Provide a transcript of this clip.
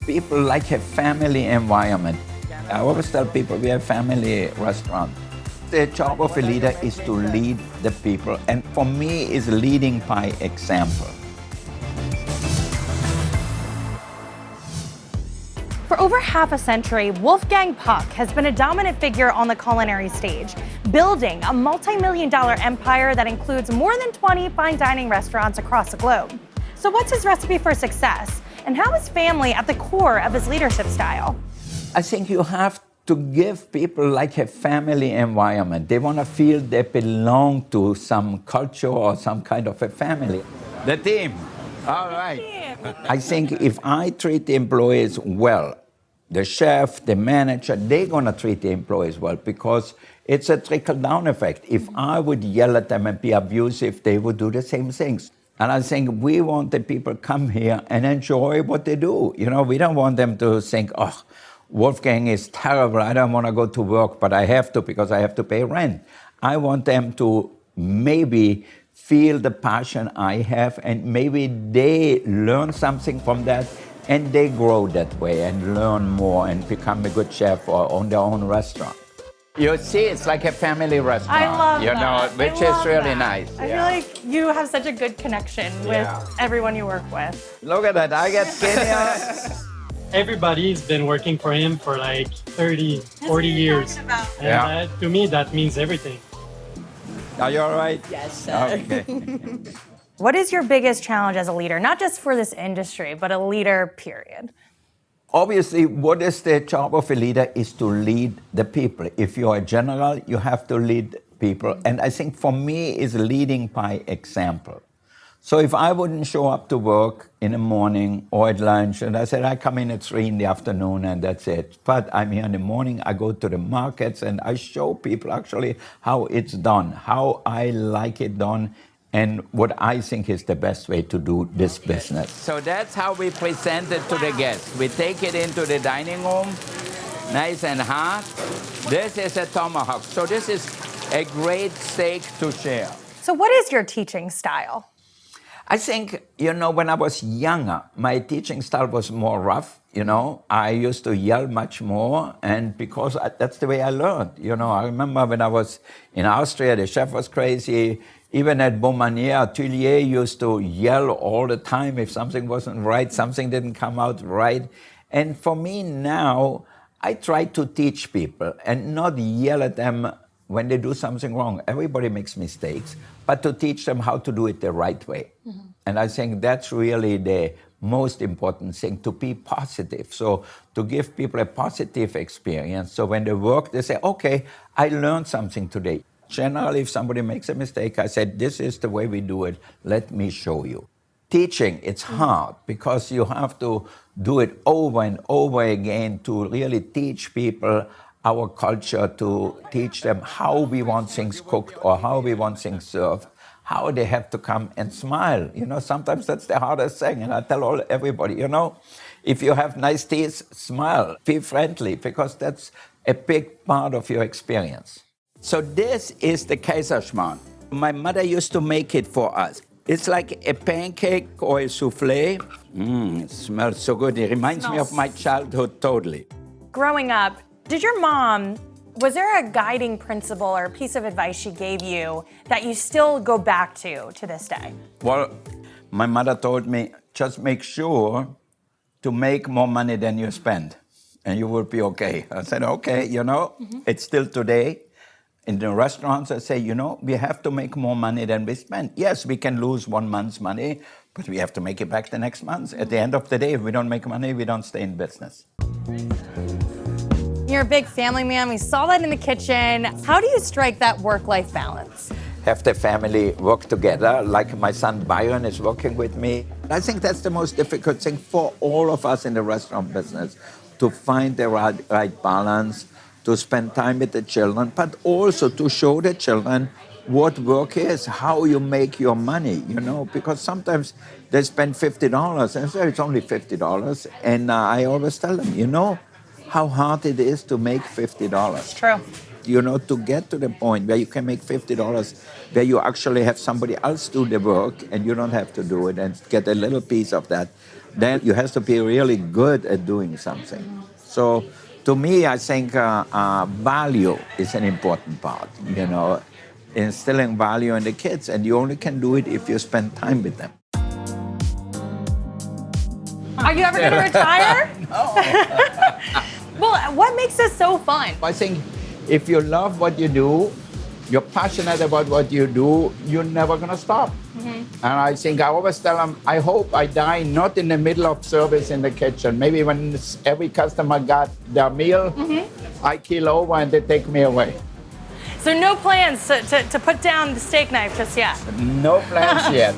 people like a family environment. I always tell people we have family restaurant. The job of a leader is to lead the people, and for me is leading by example. For over half a century, Wolfgang Puck has been a dominant figure on the culinary stage, building a multi-million-dollar empire that includes more than 20 fine dining restaurants across the globe. So what's his recipe for success? And how is family at the core of his leadership style? I think you have to give people like a family environment. They want to feel they belong to some culture or some kind of a family. The team. All right. I think if I treat the employees well, the chef, the manager, they're going to treat the employees well because it's a trickle-down effect. If I would yell at them and be abusive, they would do the same things. And I think we want the people come here and enjoy what they do. You know, we don't want them to think, oh, Wolfgang is terrible. I don't want to go to work, but I have to because I have to pay rent. I want them to maybe feel the passion I have, and maybe they learn something from that, and they grow that way and learn more and become a good chef or own their own restaurant. You see, it's like a family restaurant. I love you that. know, which is really nice. I feel like you have such a good connection with everyone you work with. Look at that, I get skinnier. Everybody's been working for him for like 30, 40 years. And to me, that means everything. Are you all right? Yes, sir. Okay. What is your biggest challenge as a leader, not just for this industry, but a leader, period? Obviously, what is the job of a leader is to lead the people. If you're a general, you have to lead people. And I think for me, is leading by example. So if I wouldn't show up to work in the morning or at lunch, and I said, I come in at 3 in the afternoon and that's it. But I'm here in the morning, I go to the markets and I show people actually how it's done, how I like it done, and what I think is the best way to do this business. So that's how we present it to the guests. We take it into the dining room, nice and hot. This is a tomahawk. So this is a great steak to share. So what is your teaching style? I think, you know, when I was younger, my teaching style was more rough, you know. I used to yell much more, and because that's the way I learned, you know. I remember when I was in Austria, the chef was crazy. Even at Beaumanier, Atelier used to yell all the time if something wasn't right, something didn't come out right. And for me now, I try to teach people and not yell at them when they do something wrong. Everybody makes mistakes, but to teach them how to do it the right way. Mm-hmm. And I think that's really the most important thing, to be positive. So to give people a positive experience. So when they work, they say, okay, I learned something today. Generally, if somebody makes a mistake, I said, this is the way we do it. Let me show you. Teaching, it's hard because you have to do it over and over again to really teach people our culture, to teach them how we want things cooked or how we want things served, how they have to come and smile. You know, sometimes that's the hardest thing. And I tell everybody, you know, if you have nice teeth, smile, be friendly, because that's a big part of your experience. So this is the Kaiserschmarrn. My mother used to make it for us. It's like a pancake or a soufflé. It smells so good. It reminds me of my childhood totally. Growing up, did your mom, was there a guiding principle or a piece of advice she gave you that you still go back to this day? Well, my mother told me, just make sure to make more money than you spend, and you will be okay. I said, okay, you know, it's still today. In the restaurants, I say, you know, we have to make more money than we spend. Yes, we can lose 1 month's money, but we have to make it back the next month. At the end of the day, if we don't make money, we don't stay in business. You're a big family man. We saw that in the kitchen. How do you strike that work-life balance? Have the family work together, like my son Byron is working with me. I think that's the most difficult thing for all of us in the restaurant business, to find the right balance, to spend time with the children, but also to show the children what work is, how you make your money, you know, because sometimes they spend $50 and say it's only $50. And I always tell them, you know, how hard it is to make $50. It's true. You know, to get to the point where you can make $50, where you actually have somebody else do the work and you don't have to do it and get a little piece of that. then you have to be really good at doing something. So to me, I think value is an important part, you know, instilling value in the kids, and you only can do it if you spend time with them. Are you ever going to retire? No. Well, what makes this so fun? I think if you love what you do, you're passionate about what you do, you're never going to stop. And I think I always tell them, I hope I die not in the middle of service in the kitchen. Maybe when every customer got their meal, I keel over and they take me away. So no plans to put down the steak knife just yet? No plans yet.